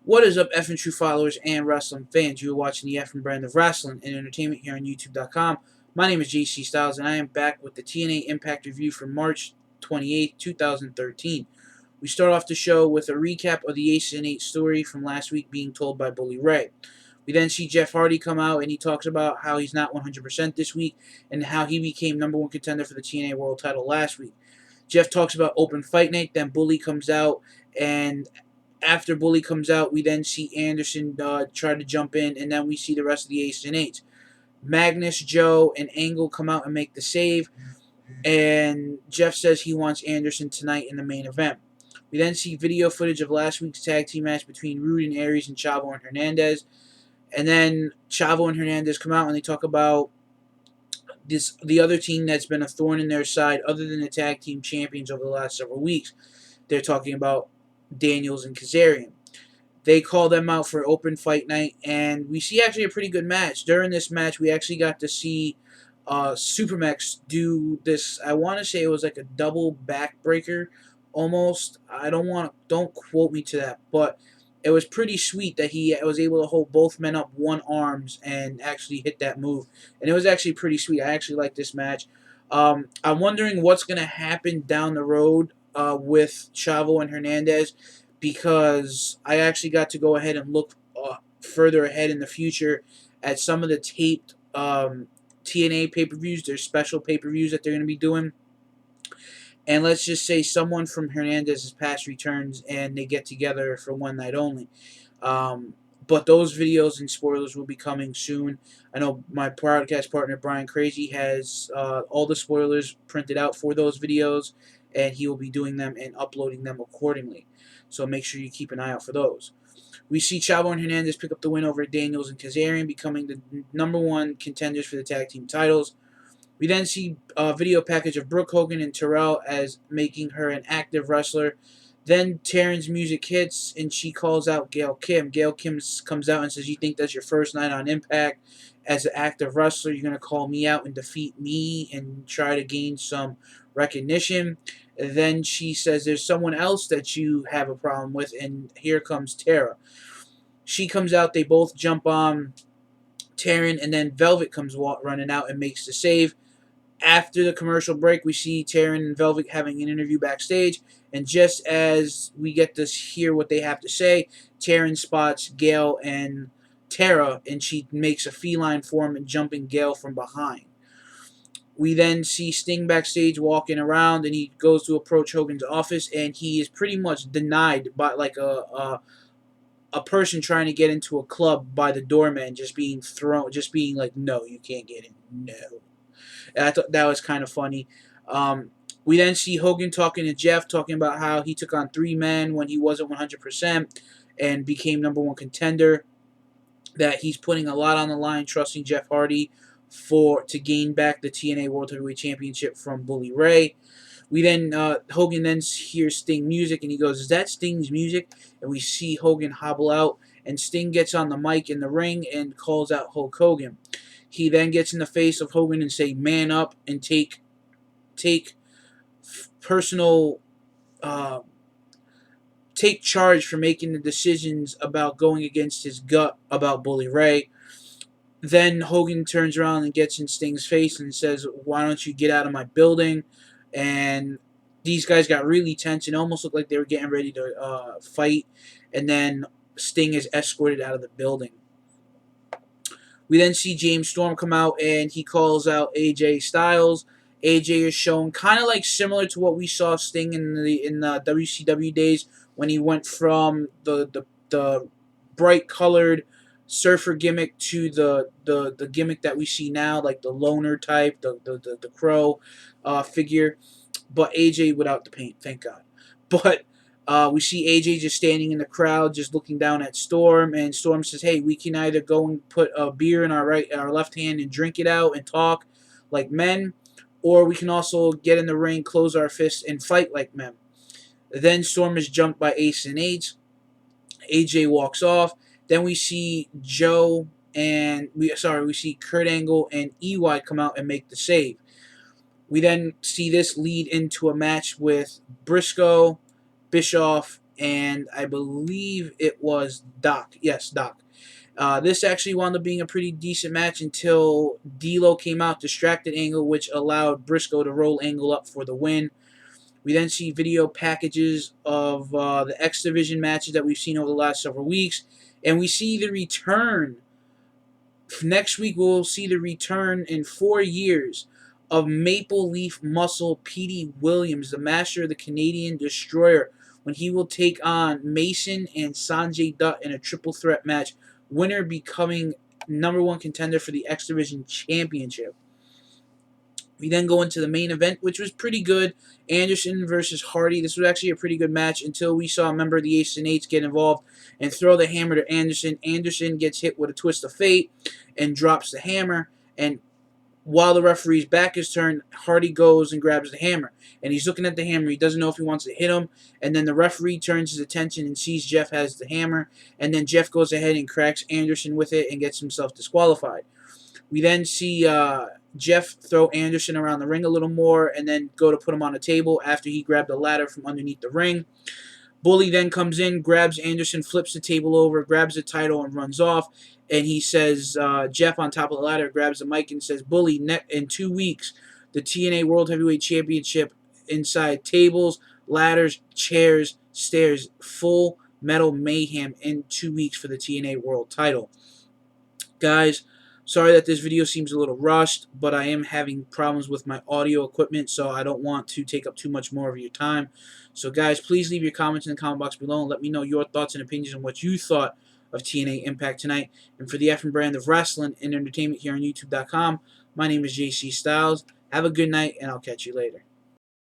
What is up, F and True followers and wrestling fans? You are watching the F and brand of wrestling and entertainment here on YouTube.com. My name is JC Styles, and I am back with the TNA Impact review for March 28th, 2013. We start off the show with a recap of the Ace and 8 story from last week being told by Bully Ray. We then see Jeff Hardy come out, and he talks about how he's not 100% this week and how he became #1 contender for the TNA World title last week. Jeff talks about open fight night, then Bully comes out, and after Bully comes out, we then see Anderson try to jump in, and then we see the rest of the Ace and Eights. Magnus, Joe, and Angle come out and make the save, and Jeff says he wants Anderson tonight in the main event. We then see video footage of last week's tag team match between Rude and Aries and Chavo and Hernandez, and then Chavo and Hernandez come out and they talk about the other team that's been a thorn in their side other than the tag team champions over the last several weeks. They're talking about Daniels and Kazarian. They call them out for open fight night, and we see actually a pretty good match. During this match, we actually got to see Supermax do this. I want to say it was like a double backbreaker, almost. Don't quote me to that, but it was pretty sweet that he was able to hold both men up one arms and actually hit that move. And it was actually pretty sweet. I actually like this match. I'm wondering what's going to happen down the road with Chavo and Hernandez, because I actually got to go ahead and look further ahead in the future at some of the taped TNA pay-per-views, their special pay-per-views that they're going to be doing. And let's just say someone from Hernandez's past returns and they get together for one night only. But those videos and spoilers will be coming soon. I know my podcast partner, Brian Crazy, has all the spoilers printed out for those videos, and he will be doing them and uploading them accordingly. So make sure you keep an eye out for those. We see Chavo and Hernandez pick up the win over Daniels and Kazarian, becoming the #1 contenders for the tag team titles. We then see a video package of Brooke Hogan and Terrell as making her an active wrestler. Then Taryn's music hits, and she calls out Gail Kim. Gail Kim comes out and says, "You think that's your first night on Impact as an active wrestler? You're going to call me out and defeat me and try to gain some recognition?" And then she says, "There's someone else that you have a problem with, and here comes Tara." She comes out, they both jump on Taryn, and then Velvet comes running out and makes the save. After the commercial break, we see Taryn and Velvet having an interview backstage, and just as we get to hear what they have to say, Taryn spots Gail and Tara, and she makes a feline form and jumping Gail from behind. We then see Sting backstage walking around, and he goes to approach Hogan's office, and he is pretty much denied by like a person trying to get into a club by the doorman, just being like, "No, you can't get in, no." And I thought that was kind of funny. We then see Hogan talking to Jeff, talking about how he took on 3 men when he wasn't 100% and became #1 contender. That he's putting a lot on the line, trusting Jeff Hardy to gain back the TNA World Heavyweight Championship from Bully Ray. We then Hogan then hears Sting music, and he goes, "Is that Sting's music?" And we see Hogan hobble out, and Sting gets on the mic in the ring and calls out Hulk Hogan. He then gets in the face of Hogan and say, "Man up and take personal take charge for making the decisions about going against his gut about Bully Ray." Then Hogan turns around and gets in Sting's face and says, "Why don't you get out of my building?" And these guys got really tense and almost looked like they were getting ready to fight. And then Sting is escorted out of the building. We then see James Storm come out, and he calls out AJ Styles. AJ is shown kind of like similar to what we saw Sting in the WCW days, when he went from the bright colored surfer gimmick to the gimmick that we see now, like the loner type, the crow figure, but AJ without the paint, thank God. But we see AJ just standing in the crowd, just looking down at Storm, and Storm says, "Hey, we can either go and put a beer in our left hand and drink it out and talk like men, or we can also get in the ring, close our fists, and fight like men." Then Storm is jumped by Ace and Eight. AJ walks off. Then we see we see Kurt Angle and EY come out and make the save. We then see this lead into a match with Briscoe, Bischoff, and I believe it was Doc. Yes, Doc. This actually wound up being a pretty decent match until D'Lo came out, distracted Angle, which allowed Briscoe to roll Angle up for the win. We then see video packages of the X Division matches that we've seen over the last several weeks, and we see the return. Next week, we'll see the return in 4 years of Maple Leaf Muscle Petey Williams, the master of the Canadian Destroyer, when he will take on Mason and Sanjay Dutt in a triple threat match, winner becoming #1 contender for the X Division Championship. We then go into the main event, which was pretty good. Anderson versus Hardy. This was actually a pretty good match until we saw a member of the Ace and Eights get involved and throw the hammer to Anderson. Anderson gets hit with a twist of fate and drops the hammer. And while the referee's back is turned, Hardy goes and grabs the hammer. And he's looking at the hammer. He doesn't know if he wants to hit him. And then the referee turns his attention and sees Jeff has the hammer. And then Jeff goes ahead and cracks Anderson with it and gets himself disqualified. We then see Jeff throw Anderson around the ring a little more and then go to put him on a table after he grabbed a ladder from underneath the ring. Bully then comes in, grabs Anderson, flips the table over, grabs the title, and runs off. And he says, Jeff on top of the ladder grabs the mic and says, Bully, in 2 weeks, the TNA World Heavyweight Championship inside tables, ladders, chairs, stairs, full metal mayhem in 2 weeks for the TNA World title. Guys, sorry that this video seems a little rushed, but I am having problems with my audio equipment, so I don't want to take up too much more of your time. So guys, please leave your comments in the comment box below and let me know your thoughts and opinions on what you thought of TNA Impact tonight. And for the Effing Brand of Wrestling and Entertainment here on YouTube.com, my name is JC Styles. Have a good night, and I'll catch you later.